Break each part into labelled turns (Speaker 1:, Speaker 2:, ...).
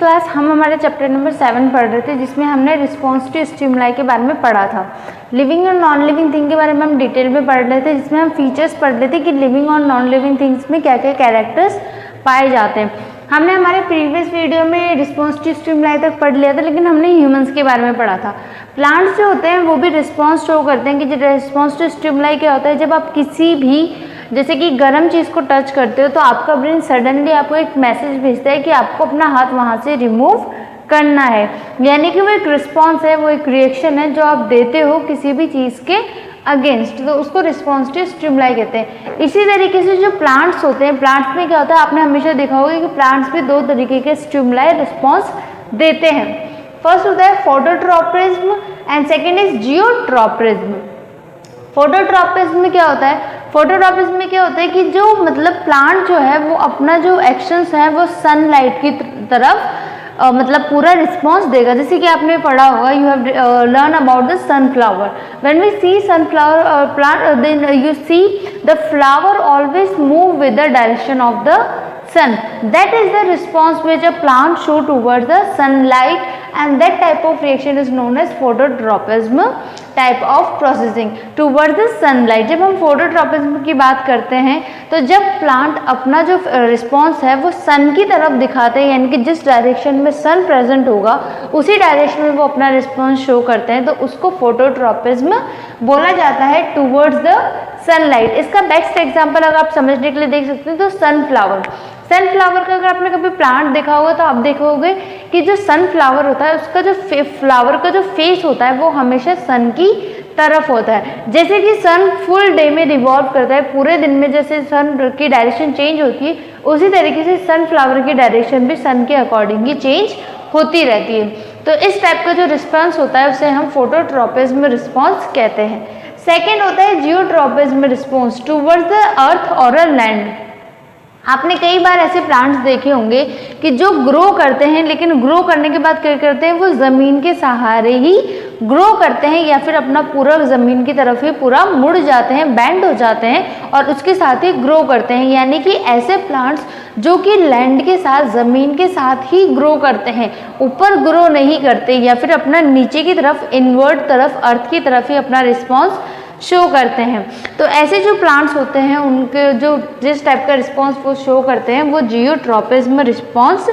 Speaker 1: Class हम हमारे chapter number 7 पढ़ रहे थे, जिसमें हमने रिस्पॉन्स टू स्टिमुलाई के बारे में पढ़ा था। लिविंग और नॉन लिविंग थिंग के बारे में हम डिटेल में पढ़ रहे थे, जिसमें हम फीचर्स पढ़ रहे थे कि लिविंग और नॉन लिविंग थिंग्स में क्या क्या कैरेक्टर्स पाए जाते हैं। हमने हमारे प्रीवियस वीडियो में रिस्पॉन्स टू स्टिमुलाई तक पढ़ लिया था, लेकिन हमने ह्यूमंस के बारे में पढ़ा था। प्लांट्स जो होते हैं वो भी रिस्पॉन्स शो करते हैं कि रिस्पॉन्स टू स्टिमुलाई क्या होता है। जब आप किसी भी जैसे कि गर्म चीज़ को टच करते हो तो आपका ब्रेन सडनली आपको एक मैसेज भेजता है कि आपको अपना हाथ वहाँ से रिमूव करना है, यानी कि वो एक रिस्पॉन्स है, वो एक रिएक्शन है जो आप देते हो किसी भी चीज़ के अगेंस्ट, तो उसको रिस्पॉन्स टू स्टिमुलाई कहते हैं। इसी तरीके से जो प्लांट्स होते हैं, प्लांट्स में क्या होता है, आपने हमेशा देखा होगा कि प्लांट्स में 2 तरीके के स्टिमुलाई रिस्पॉन्स देते हैं। फर्स्ट होता है phototropism and second is geotropism. Phototropism में क्या होता है, फोटोट्रॉपिज्म में क्या होता है कि जो मतलब प्लांट जो है वो अपना जो एक्शंस है वो सनलाइट की तरफ मतलब पूरा रिस्पॉन्स देगा। जैसे कि आपने पढ़ा होगा, you have learn about the sunflower. When we see sunflower plant then you see the flower always move with the direction of the sun. That is the response which a plant show towards the sunlight, and that type of reaction is known as phototropism type of processing towards the sunlight. जब हम phototropism की बात करते हैं तो जब plant अपना जो रिस्पॉन्स है वो सन की तरफ दिखाते हैं, यानी कि जिस डायरेक्शन में सन प्रेजेंट होगा उसी डायरेक्शन में वो अपना रिस्पॉन्स शो करते हैं, तो उसको फोटोट्रॉपिज्म बोला जाता है टूवर्ड्स द सनलाइट। इसका बेस्ट एग्जांपल अगर आप समझने के लिए देख सकते हैं तो सनफ्लावर। सनफ्लावर का अगर आपने कभी प्लांट देखा होगा तो आप देखोगे कि जो सनफ्लावर होता है उसका जो फ्लावर का जो फेस होता है वो हमेशा सन की तरफ होता है। जैसे कि सन फुल डे में रिवॉल्व करता है, पूरे दिन में जैसे सन की डायरेक्शन चेंज होती है, उसी तरीके से सनफ्लावर की डायरेक्शन भी सन के अकॉर्डिंग ही चेंज होती रहती है। तो इस टाइप का जो रिस्पॉन्स होता है उसे हम फोटोट्रॉपिज्म रिस्पॉन्स कहते हैं। सेकेंड होता है geotropism response towards the earth और अ लैंड। आपने कई बार ऐसे प्लांट्स देखे होंगे कि जो ग्रो करते हैं, लेकिन ग्रो करने के बाद क्या करते हैं, वो ज़मीन के सहारे ही ग्रो करते हैं या फिर अपना पूरा ज़मीन की तरफ ही पूरा मुड़ जाते हैं, बेंड हो जाते हैं और उसके साथ ही ग्रो करते हैं। यानी कि ऐसे प्लांट्स जो कि लैंड के साथ, ज़मीन के साथ ही ग्रो करते हैं, ऊपर ग्रो नहीं करते या फिर अपना नीचे की तरफ, इनवर्ट तरफ, अर्थ की तरफ ही अपना रिस्पॉन्स शो करते हैं। तो ऐसे जो प्लांट्स होते हैं उनके जो जिस टाइप का रिस्पॉन्स वो शो करते हैं वो जियोट्रॉपिज्म रिस्पॉन्स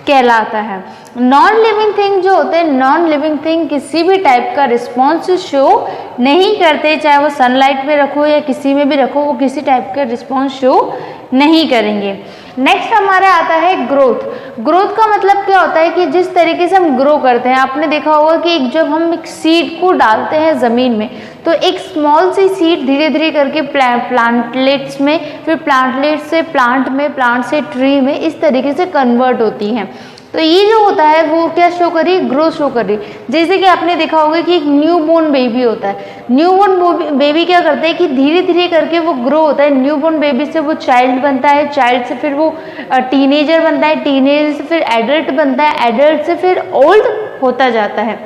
Speaker 1: कहलाता है। नॉन लिविंग थिंग जो होते हैं, नॉन लिविंग थिंग किसी भी टाइप का रिस्पॉन्स शो नहीं करते, चाहे वो सनलाइट में रखो या किसी में भी रखो, वो किसी टाइप का रिस्पॉन्स शो नहीं करेंगे। नेक्स्ट हमारा आता है ग्रोथ। ग्रोथ का मतलब क्या होता है कि जिस तरीके से हम ग्रो करते हैं, आपने देखा होगा कि जब हम एक सीड को डालते हैं ज़मीन में तो एक स्मॉल सी सीड धीरे धीरे करके प्लांटलेट्स में, फिर प्लांटलेट से प्लांट में, प्लांट से ट्री में, इस तरीके से कन्वर्ट होती हैं। तो ये जो होता है वो क्या शो कर रही है, ग्रोथ शो कर रही है। जैसे कि आपने देखा होगा कि एक न्यूबॉर्न बेबी होता है, न्यूबॉर्न बेबी क्या करता है कि धीरे धीरे करके वो ग्रो होता है। न्यूबॉर्न बेबी से वो चाइल्ड बनता है, चाइल्ड से फिर वो टीनेजर बनता है, टीनेजर से फिर एडल्ट बनता है, एडल्ट से फिर ओल्ड होता जाता है।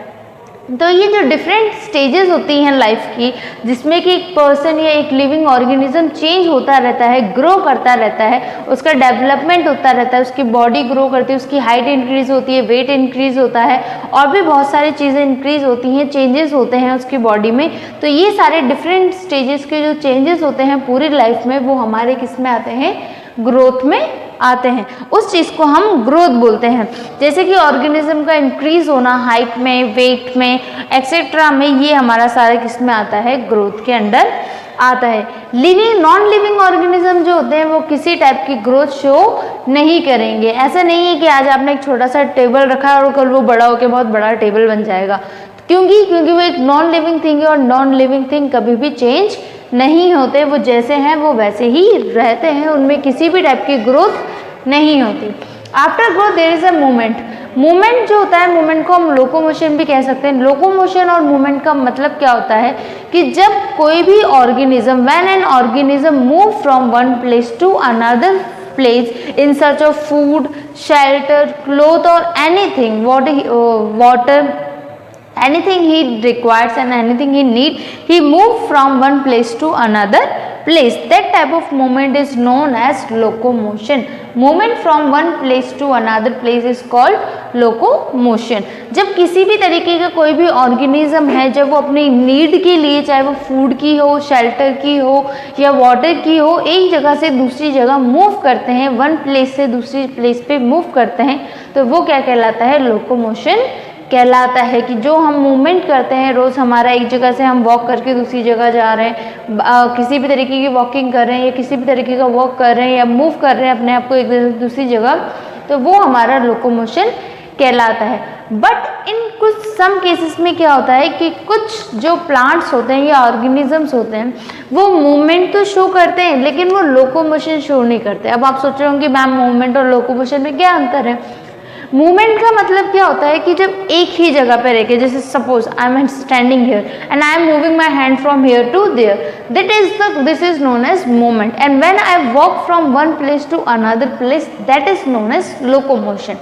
Speaker 1: तो ये जो डिफरेंट स्टेजेस होती हैं लाइफ की, जिसमें कि एक पर्सन या एक लिविंग ऑर्गेनिज्म चेंज होता रहता है, ग्रो करता रहता है, उसका डेवलपमेंट होता रहता है, उसकी बॉडी ग्रो करती है, उसकी हाइट इंक्रीज होती है, वेट इंक्रीज होता है और भी बहुत सारी चीज़ें इंक्रीज होती हैं, चेंजेस होते हैं उसकी बॉडी में। तो ये सारे डिफरेंट स्टेजेस के जो चेंजेस होते हैं पूरी लाइफ में वो हमारे किस में आते हैं, ग्रोथ में आते हैं। उस चीज़ को हम ग्रोथ बोलते हैं। जैसे कि ऑर्गेनिज्म का इंक्रीज होना हाइट में, वेट में, एक्सेट्रा में, ये हमारा सारा किस में आता है, ग्रोथ के अंडर आता है। लिविंग नॉन लिविंग ऑर्गेनिज्म जो होते हैं वो किसी टाइप की ग्रोथ शो नहीं करेंगे। ऐसा नहीं है कि आज आपने एक छोटा सा टेबल रखा और कल वो बड़ा होकर बहुत बड़ा टेबल बन जाएगा, क्योंकि वो एक नॉन लिविंग थिंग है और नॉन लिविंग थिंग कभी भी चेंज नहीं होते, वो जैसे हैं वो वैसे ही रहते हैं, उनमें किसी भी टाइप की ग्रोथ नहीं होती। After growth there is a movement. Movement जो होता है, मूवमेंट को हम लोकोमोशन भी कह सकते हैं। लोकोमोशन और मूवमेंट का मतलब क्या होता है कि जब कोई भी organism, when an organism move from one place to another place in search of food, shelter, cloth or anything, water, anything he requires and anything he need, he move from one place to another place. That type of movement is known as locomotion. Movement from one place to another place is called locomotion. जब किसी भी तरीके का कोई भी organism है, जब वो अपनी नीड के लिए, चाहे वो फूड की हो, शेल्टर की हो या वाटर की हो, एक जगह से दूसरी जगह मूव करते हैं, वन प्लेस से दूसरी प्लेस पे मूव करते हैं, तो वो क्या कहलाता है? लोकोमोशन कहलाता है। कि जो हम मूवमेंट करते हैं रोज़, हमारा एक जगह से हम वॉक करके दूसरी जगह जा रहे हैं, किसी भी तरीके की वॉकिंग कर रहे हैं या किसी भी तरीके का वॉक कर रहे हैं या मूव कर रहे हैं अपने आप को एक जगह से दूसरी जगह, तो वो हमारा लोकोमोशन कहलाता है। बट इन कुछ सम केसेस में क्या होता है कि कुछ जो प्लांट्स होते हैं या ऑर्गेनिजम्स होते हैं वो मूवमेंट तो शो करते हैं लेकिन वो लोकोमोशन शो नहीं करते। अब आप सोच रहे होंगे मैम मूवमेंट और लोकोमोशन में क्या अंतर है? मूवमेंट का मतलब क्या होता है कि जब एक ही जगह पर रह के, जैसे suppose I am standing here and I am moving my hand from here to there, this is known as movement. And when I walk from one place to another place, that is known as locomotion.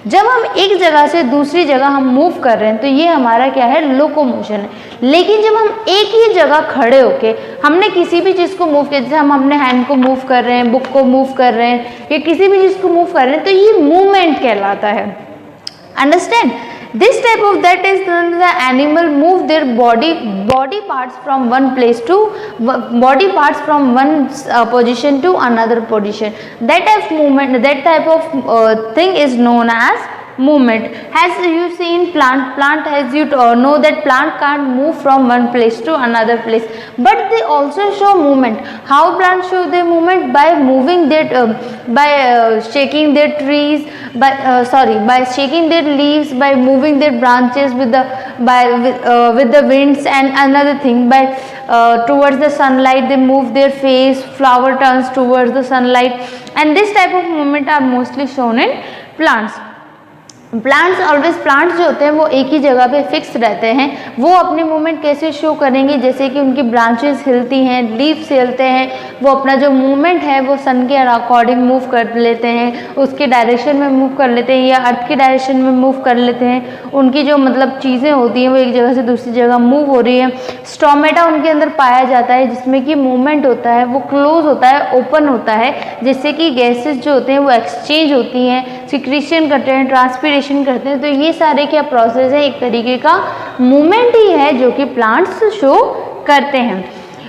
Speaker 1: जब हम एक जगह से दूसरी जगह हम move कर रहे हैं तो ये हमारा क्या है? लोकोमोशन है। लेकिन जब हम एक ही जगह खड़े होके हमने किसी भी चीज़ को मूव किया, जैसे हम अपने हैंड को मूव कर रहे हैं, बुक को मूव कर रहे हैं या किसी भी चीज़ को मूव कर रहे हैं, तो ये मूवमेंट कहलाता है। Understand? This type of that is when the animal move their body parts from one place to one position to another position. That type of movement, that type of thing is known as movement. As you see in plant as you know that plant can't move from one place to another place, but they also show movement. How plants show their movement? By moving their shaking their trees, by shaking their leaves, by moving their branches with the winds, and another thing by towards the sunlight they move their face, flower turns towards the sunlight, and this type of movement are mostly shown in plants. Plants जो होते हैं वो एक ही जगह पे fix रहते हैं। वो अपनी मूवमेंट कैसे शो करेंगे? जैसे कि उनकी ब्रांचेस हिलती हैं, लीव्स हिलते हैं, वो अपना जो मूवमेंट है वो सन के अकॉर्डिंग मूव कर लेते हैं, उसके डायरेक्शन में मूव कर लेते हैं या अर्थ के डायरेक्शन में मूव कर लेते हैं। उनकी जो मतलब चीज़ें होती हैं वो एक जगह से दूसरी जगह मूव हो रही है। स्टोमेटा उनके अंदर पाया जाता है जिसमें कि मूवमेंट होता है, वो क्लोज होता है, ओपन होता है, जिससे कि गैसेस जो होते हैं वो एक्सचेंज होती हैं, सिक्रीशन करते हैं, ट्रांसपीरेशन करते हैं। तो ये सारे क्या प्रोसेस है? एक तरीके का मूवमेंट ही है जो कि प्लांट्स शो करते हैं।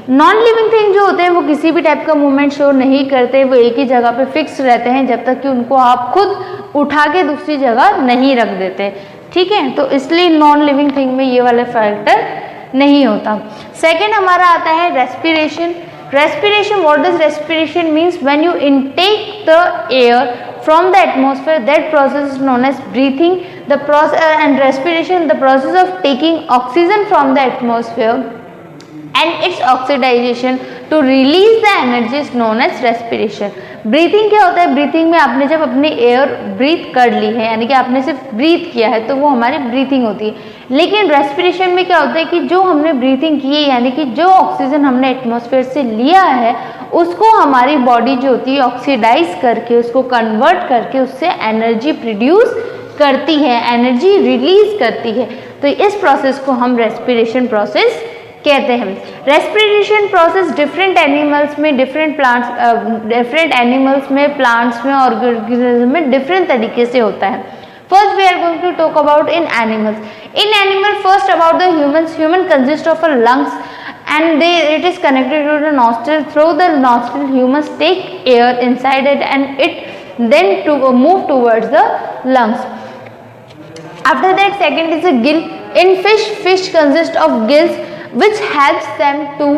Speaker 1: नॉन लिविंग थिंग जो होते हैं वो किसी भी टाइप का मूवमेंट शो नहीं करते, वो एक ही जगह पे फिक्स रहते हैं जब तक कि उनको आप खुद उठा के दूसरी जगह नहीं रख देते। ठीक है, तो इसलिए नॉन लिविंग थिंग में ये वाला फैक्टर नहीं होता। सेकेंड हमारा आता है respiration. Respiration, what does respiration means? When you intake the air from the atmosphere, that process is known as breathing. The process and respiration, the process of taking oxygen from the atmosphere and its oxidization to release the energy is known as respiration. Breathing क्या होता है? Breathing में आपने जब अपनी air breathe कर ली है, यानी कि आपने सिर्फ ब्रीथ किया है, तो वो हमारी ब्रीथिंग होती है। लेकिन रेस्पिरेशन में क्या होता है कि जो हमने ब्रीथिंग की है, यानी कि जो ऑक्सीजन हमने एटमॉस्फेयर से लिया है, उसको हमारी बॉडी जो होती है ऑक्सीडाइज करके, उसको कन्वर्ट करके उससे एनर्जी प्रोड्यूस करती है, एनर्जी रिलीज करती है। तो इस प्रोसेस को हम रेस्पिरेशन प्रोसेस कहते हैं। रेस्पिरेशन प्रोसेस डिफरेंट एनिमल्स में, डिफरेंट एनिमल्स में, प्लांट्स में, ऑर्गेनिज्म में डिफरेंट तरीके से होता है। First we are going to talk about in animals. In animal first about the humans. Human consist of a lungs and it is connected to the nostril. Through the nostril humans take air inside it and it then to move towards the lungs. After that, second is a gill. In fish consist of gills which helps them to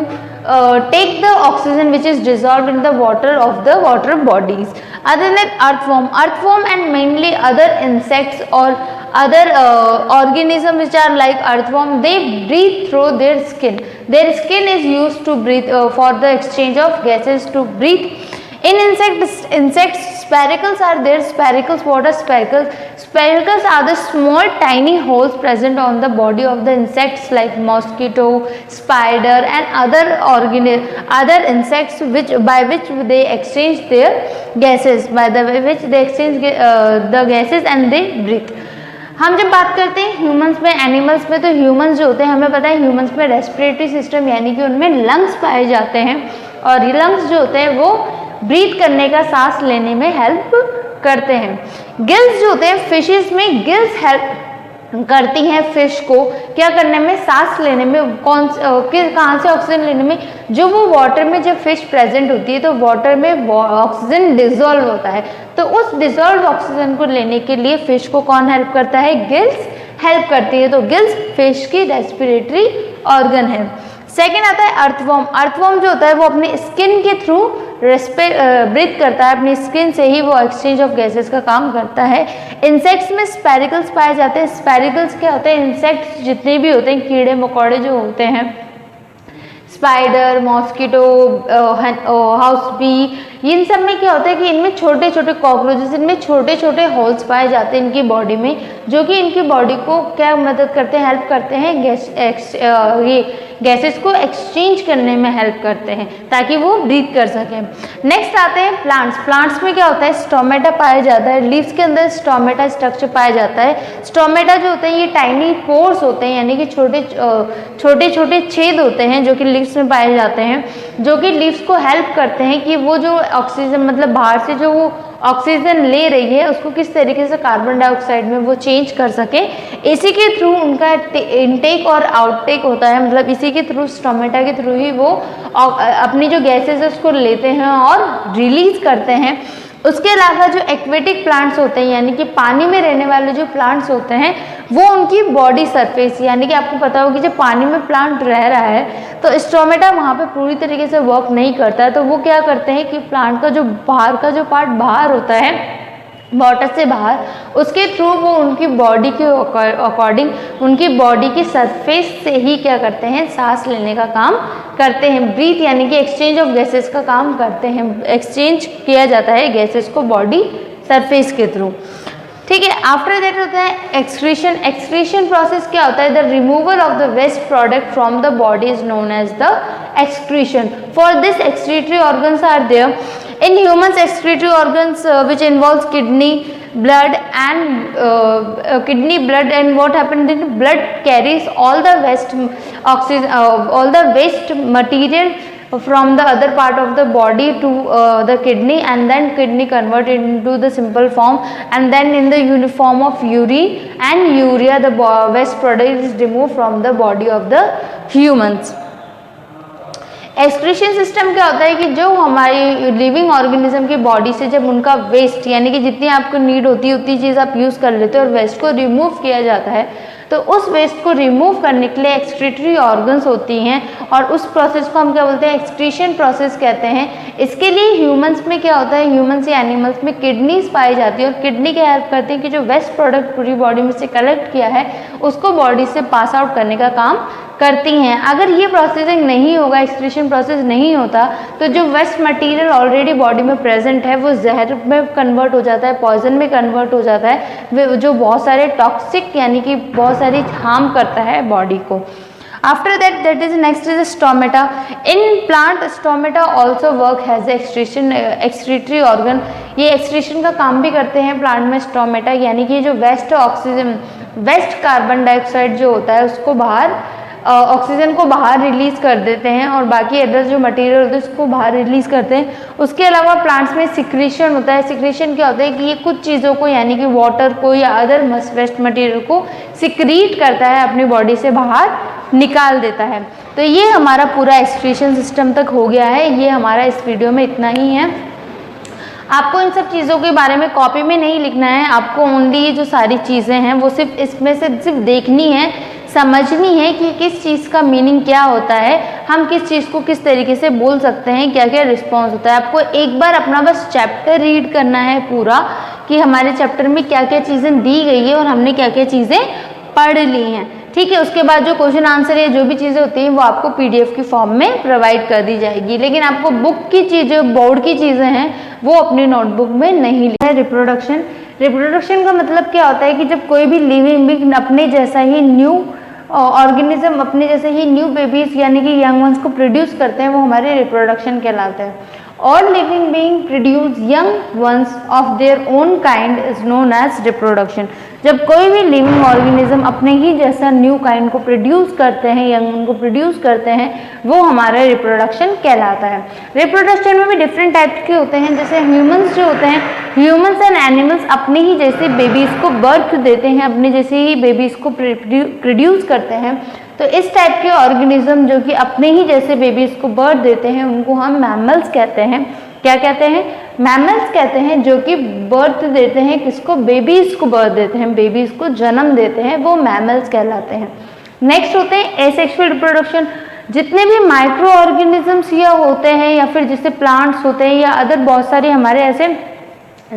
Speaker 1: take the oxygen which is dissolved in the water of the water bodies. Other than earthworm and mainly other insects or other organisms which are like earthworm, they breathe through their skin. Their skin is used to breathe for the exchange of gases to breathe. In insects, spiracles are there. Spiracles, what are spiracles? Spiracles are the small tiny holes present on the body of the insects like mosquito, spider and other insects by which they exchange their gases, by the which they exchange the gases and they breathe. हम जब बात करते हैं humans में, animals में, तो humans जो होते हैं, हमें पता है ह्यूमंस में रेस्पिरेटरी सिस्टम यानी कि उनमें लंग्स पाए जाते हैं और लंग्स जो होते हैं वो ब्रीथ करने का, सांस लेने में हेल्प करते हैं। गिल्स जो होते हैं फिशेस में, गिल्स हेल्प करती हैं फिश को क्या करने में, सांस लेने में, कहाँ से ऑक्सीजन लेने में। जो वो वाटर में जब फिश प्रेजेंट होती है तो वाटर में ऑक्सीजन डिजोल्व होता है, तो उस डिजोल्व ऑक्सीजन को लेने के लिए फिश को कौन हेल्प करता है, गिल्स हेल्प करती है। तो गिल्स फिश की रेस्पिरेटरी ऑर्गन है। सेकेंड आता है अर्थवॉर्म। अर्थवॉर्म जो होता है वो अपने स्किन के थ्रू ब्रीथ करता है, अपनी स्किन से ही वो एक्सचेंज ऑफ गैसेस का काम करता है। इंसेक्ट्स में स्पेरिकल्स पाए जाते हैं। स्पेरिकल्स क्या होते हैं, इंसेक्ट्स जितने भी होते हैं, कीड़े मकोड़े जो होते हैं, स्पाइडर, मॉस्किटो, हाउस बी, इन सब में क्या होता है कि इनमें छोटे छोटे कॉकरोचेस, इनमें छोटे छोटे होल्स पाए जाते हैं इनकी बॉडी में, जो कि इनकी बॉडी को क्या मदद करते हैं, हेल्प करते हैं ये गैसेस को एक्सचेंज करने में हेल्प करते हैं ताकि वो ब्रीथ कर सकें। नेक्स्ट आते हैं प्लांट्स। प्लांट्स में क्या होता है, स्टोमेटा पाया जाता है। लीव्स के अंदर स्टोमेटा स्ट्रक्चर पाया जाता है। स्टोमेटा जो होते हैं ये टाइनी पोर्स होते हैं, यानी कि छोटे छोटे छेद होते हैं जो कि लीव्स में पाए जाते हैं, जो कि लीव्स को हेल्प करते हैं कि वो जो ऑक्सीजन मतलब बाहर से जो वो ऑक्सीजन ले रही है उसको किस तरीके से कार्बन डाइऑक्साइड में वो चेंज कर सके। इसी के थ्रू उनका इनटेक और आउटटेक होता है, मतलब इसी के थ्रू, स्टोमेटा के थ्रू ही वो अपनी जो गैसेस है उसको लेते हैं और रिलीज करते हैं। उसके अलावा जो एक्वेटिक प्लांट्स होते हैं, यानी कि पानी में रहने वाले जो प्लांट्स होते हैं, वो उनकी बॉडी सरफेस, यानी कि आपको पता होगा कि जब पानी में प्लांट रह रहा है तो स्टोमेटा वहाँ पे पूरी तरीके से वर्क नहीं करता है, तो वो क्या करते हैं कि प्लांट का जो बाहर का जो पार्ट बाहर होता है वाटर से बाहर, उसके थ्रू वो उनकी बॉडी के अकॉर्डिंग, उनकी बॉडी की सरफेस से ही क्या करते हैं, सांस लेने का काम करते हैं। ब्रीथ यानी कि एक्सचेंज ऑफ गैसेस का काम करते हैं, एक्सचेंज किया जाता है गैसेस को बॉडी सरफेस के थ्रू। ठीक है। आफ्टर दैट होता है एक्सक्रीशन। एक्सक्रीशन प्रोसेस क्या होता है, the removal of the waste product from the body is known as the excretion. For this, excretory organs are there. In humans, excretory organs which involves kidney, blood and what happens in blood carries all the waste oxygen, all the waste material from the other part of the body to the kidney, and then kidney convert it into the simple form, and then in the uniform of urine and urea the waste product is removed from the body of the humans. Excretion system क्या होता है कि जो हमारी living organism की body से जब उनका वेस्ट, यानी कि जितनी आपको नीड होती है उतनी चीज़ आप यूज़ कर लेते हो और वेस्ट को रिमूव किया जाता है, तो उस वेस्ट को रिमूव करने के लिए एक्सक्रीटरी ऑर्गन्स होती हैं और उस प्रोसेस को हम क्या बोलते हैं, एक्सक्रीशन प्रोसेस कहते हैं। इसके लिए ह्यूमंस में क्या होता है, ह्यूमंस या एनिमल्स में किडनीज पाई जाती है और किडनी क्या हेल्प करती है कि जो वेस्ट प्रोडक्ट पूरी बॉडी में से कलेक्ट किया है उसको बॉडी से पास आउट करने का काम करती हैं। अगर ये प्रोसेसिंग नहीं होगा, एक्सक्रीशन प्रोसेस नहीं होता, तो जो वेस्ट मटेरियल ऑलरेडी बॉडी में प्रेजेंट है वो जहर में कन्वर्ट हो जाता है, पॉइजन में कन्वर्ट हो जाता है, जो बहुत सारे टॉक्सिक यानी कि बहुत सारी हार्म करता है बॉडी को। After that is next is stomata. In plant stomata also work has excretory organ. ये एक्सक्रीशन का काम भी करते हैं प्लांट में स्टोमेटा, यानी कि जो waste oxygen, waste carbon dioxide जो होता है उसको बाहर, ऑक्सीजन को बाहर रिलीज कर देते हैं और बाकी अदर जो मटेरियल होता है उसको बाहर रिलीज करते हैं। उसके अलावा प्लांट्स में सिक्रीशन होता है। सिक्रीशन क्या होता है कि ये कुछ चीज़ों को, यानी कि वाटर को या अदर वेस्ट मटेरियल को सिक्रीट करता है, अपनी बॉडी से बाहर निकाल देता है। तो ये हमारा पूरा एक्सक्रीशन सिस्टम तक हो गया है। ये हमारा इस वीडियो में इतना ही है। आपको इन सब चीज़ों के बारे में कॉपी में नहीं लिखना है, आपको ओनली ये जो सारी चीज़ें हैं वो सिर्फ इसमें से सिर्फ देखनी है, समझनी है कि किस चीज़ का मीनिंग क्या होता है, हम किस चीज़ को किस तरीके से बोल सकते हैं, क्या क्या रिस्पॉन्स होता है। आपको एक बार अपना बस चैप्टर रीड करना है पूरा कि हमारे चैप्टर में क्या क्या चीज़ें दी गई है और हमने क्या क्या चीज़ें पढ़ ली हैं। ठीक है। उसके बाद जो क्वेश्चन आंसर या जो भी चीज़ें होती हैं वो आपको PDF की फॉर्म में प्रोवाइड कर दी जाएगी, लेकिन आपको बुक की चीज़ें, बोर्ड की चीज़ें हैं वो अपनी नोटबुक में नहीं लिखना है। रिप्रोडक्शन का मतलब क्या होता है कि जब कोई भी लिविंग बीइंग अपने जैसा ही न्यू ऑर्गेनिज्म, अपने जैसे ही न्यू बेबीज यानी कि यंग वंस को प्रोड्यूस करते हैं, वो हमारे रिप्रोडक्शन कहलाते हैं। All living being produce young ones of their own kind is known as reproduction. जब कोई भी लिविंग ऑर्गेनिज्म अपने ही जैसा न्यू काइंड को प्रोड्यूस करते हैं, यंग को प्रोड्यूस करते हैं, वो हमारा रिप्रोडक्शन कहलाता है। रिप्रोडक्शन में भी डिफरेंट टाइप के होते हैं, जैसे ह्यूमंस जो होते हैं, ह्यूमंस एंड एनिमल्स अपने ही जैसे बेबीज़ को बर्थ देते हैं, अपने जैसे ही बेबीज़ को प्रोड्यूस करते हैं। तो इस टाइप के ऑर्गेनिज्म जो कि अपने ही जैसे बेबीज़ को बर्थ देते हैं, उनको हम मैमल्स कहते हैं। क्या कहते हैं? मैमल्स कहते हैं, जो कि बर्थ देते हैं, किसको? बेबीज़ को बर्थ देते हैं, बेबीज़ को जन्म देते हैं, वो मैमल्स कहलाते हैं। नेक्स्ट होते हैं एसेक्सुअल रिप्रोडक्शन। जितने भी माइक्रो ऑर्गेनिजम्स या होते हैं, या फिर जैसे प्लांट्स होते हैं, या अदर बहुत सारे हमारे ऐसे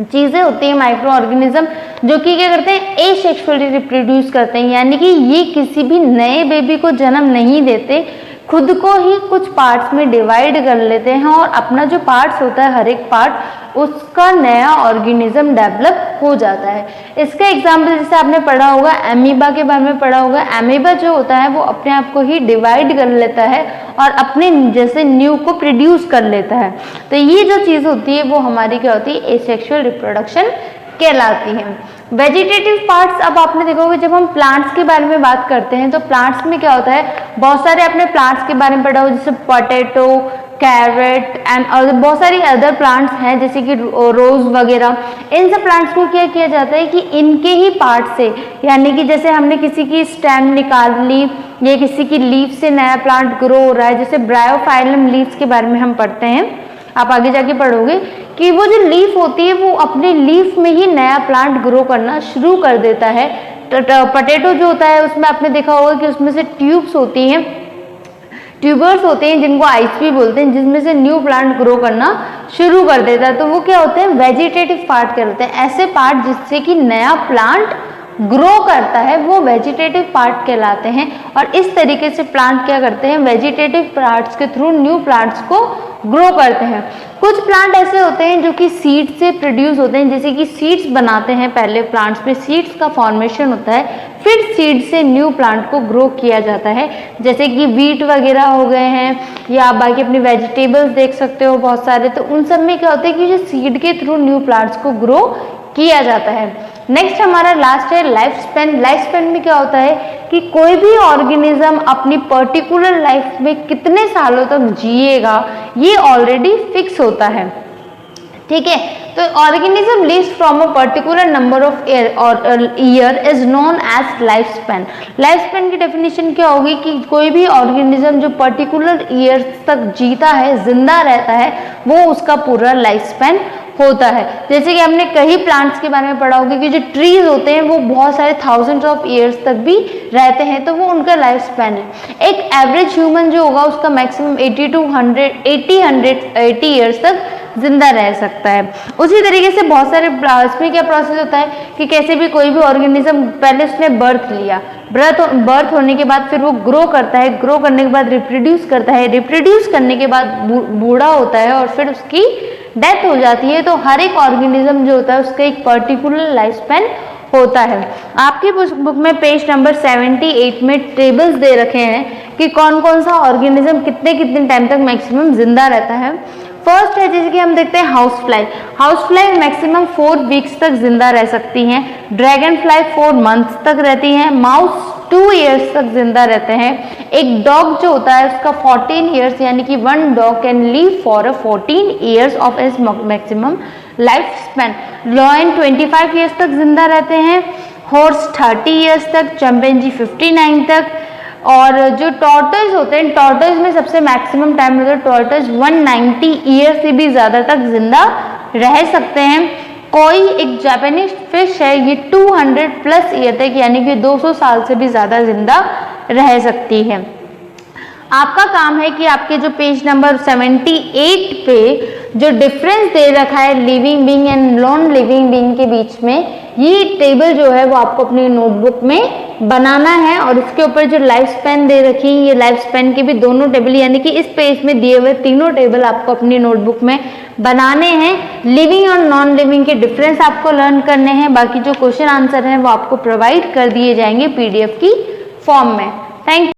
Speaker 1: चीज़ें होती हैं माइक्रो ऑर्गेनिज्म, जो कि क्या करते हैं? एसेक्सुअली रिप्रोड्यूस करते हैं, यानी कि ये किसी भी नए बेबी को जन्म नहीं देते, खुद को ही कुछ पार्ट्स में डिवाइड कर लेते हैं और अपना जो पार्ट्स होता है, हर एक पार्ट उसका नया ऑर्गेनिज्म डेवलप हो जाता है। इसका एग्जाम्पल जैसे आपने पढ़ा होगा, एमीबा के बारे में पढ़ा होगा। एमीबा जो होता है वो अपने आप को ही डिवाइड कर लेता है और अपने जैसे न्यू को प्रोड्यूस कर लेता है। तो ये जो चीज़ होती है वो हमारी क्या होती है? एसेक्सुअल रिप्रोडक्शन कहलाती है। वेजिटेटिव पार्ट्स, अब आपने देखा होगा जब हम प्लांट्स के बारे में बात करते हैं तो प्लांट्स में क्या होता है? बहुत सारे आपने प्लांट्स के बारे में पढ़ा हो, जैसे पोटैटो, कैरेट एंड बहुत सारी अदर प्लांट्स हैं, जैसे कि रोज वगैरह। इन सब प्लांट्स को क्या किया जाता है कि इनके ही पार्ट से, यानी कि जैसे हमने किसी की स्टेम निकाल ली या किसी की लीफ से नया प्लांट ग्रो हो रहा है, जैसे ब्रायोफाइलम लीव्स के बारे में हम पढ़ते हैं, आप आगे जाके पढ़ोगे कि वो जो लीफ होती है वो अपने लीफ में ही नया प्लांट ग्रो करना शुरू कर देता है। पोटैटो जो होता है उसमें आपने देखा होगा कि उसमें से ट्यूब्स होती हैं, ट्यूबर्स होते हैं, जिनको आइस भी बोलते हैं, जिसमें से न्यू प्लांट ग्रो करना शुरू कर देता है। तो वो क्या होते हैं? वेजिटेटिव पार्ट कहलाते हैं। ऐसे पार्ट जिससे कि नया प्लांट ग्रो करता है वो वेजिटेटिव पार्ट कहलाते हैं। और इस तरीके से प्लांट क्या करते हैं? वेजिटेटिव पार्ट्स के थ्रू न्यू प्लांट्स को ग्रो करते हैं। कुछ प्लांट ऐसे होते हैं जो कि सीड से प्रोड्यूस होते हैं, जैसे कि सीड्स बनाते हैं, पहले प्लांट्स में सीड्स का फॉर्मेशन होता है, फिर सीड से न्यू प्लांट को ग्रो किया जाता है, जैसे कि वीट वगैरह हो गए हैं, या बाकी अपनी वेजिटेबल्स देख सकते हो बहुत सारे। तो उन सब में क्या होता है कि जो सीड के थ्रू न्यू प्लांट्स को ग्रो किया जाता है। नेक्स्ट हमारा लास्ट है लाइफ स्पैन। लाइफ स्पैन में क्या होता है कि कोई भी ऑर्गेनिज्म अपनी पर्टिकुलर लाइफ में कितने सालों तक जिएगा ये ऑलरेडी फिक्स होता है। ठीक है, तो organism lives from a particular number of year is known as life span. Life span की डेफिनेशन क्या होगी कि कोई भी ऑर्गेनिज्म जो पर्टिकुलर ईयर्स तक जीता है, जिंदा रहता है, वो उसका पूरा लाइफ स्पैन होता है। जैसे कि हमने कई प्लांट्स के बारे में पढ़ा होगा कि जो ट्रीज होते हैं वो बहुत सारे थाउजेंड्स ऑफ ईयर्स तक भी रहते हैं, तो वो उनका लाइफ स्पैन है। एक एवरेज ह्यूमन जो होगा उसका मैक्सिमम 80 ईयर्स तक जिंदा रह सकता है। उसी तरीके से बहुत सारे इसमें क्या प्रोसेस होता है कि कैसे भी कोई भी ऑर्गेनिज्म, पहले उसने बर्थ लिया, बर्थ होने के बाद फिर वो ग्रो करता है, ग्रो करने के बाद रिप्रोड्यूस करता है, रिप्रोड्यूस करने के बाद बूढ़ा होता है और फिर उसकी डेथ हो जाती है। तो हर एक ऑर्गेनिज्म जो होता है उसका एक पर्टिकुलर लाइफ स्पैन होता है। आपकी बुक में पेज नंबर 78 में टेबल्स दे रखे हैं कि कौन कौन सा ऑर्गेनिज्म कितने कितने टाइम तक मैक्सिमम जिंदा रहता है। फर्स्ट है जैसे कि हम देखते हैं house fly. House fly maximum 4 weeks तक जिंदा रह सकती हैं। ड्रैगन फ्लाई 4 मंथ्स तक रहती हैं। माउस 2 ईयर्स तक जिंदा रहते हैं। एक डॉग जो होता है उसका 14 ईयर्स, यानी कि 1 dog can live for 14 years of is maximum life span. Lion 25 years तक जिंदा रहते हैं। हॉर्स 30 ईयर्स तक। चिंपैंजी 59 तक। और जो टॉर्टोइज होते हैं, टॉर्टोइज में सबसे मैक्सिमम टाइम होता है, टॉर्टोइज 190 ईयर से भी ज़्यादा तक जिंदा रह सकते हैं। कोई एक जापानीज फिश है, ये 200+ ईयर तक, यानी कि 200 साल से भी ज़्यादा जिंदा रह सकती है। आपका काम है कि आपके जो पेज नंबर 78 पे जो डिफरेंस दे रखा है living being and non living being के बीच में, ये टेबल जो है वो आपको अपनी नोटबुक में बनाना है। और इसके ऊपर जो लाइफ स्पैन दे रखी है, ये लाइफ स्पैन के भी दोनों टेबल, यानी कि इस पेज में दिए हुए तीनों टेबल आपको अपनी नोटबुक में बनाने हैं। लिविंग और नॉन लिविंग के डिफरेंस आपको लर्न करने हैं। बाकी जो क्वेश्चन आंसर हैं वो आपको प्रोवाइड कर दिए जाएंगे PDF की फॉर्म में। Thank you.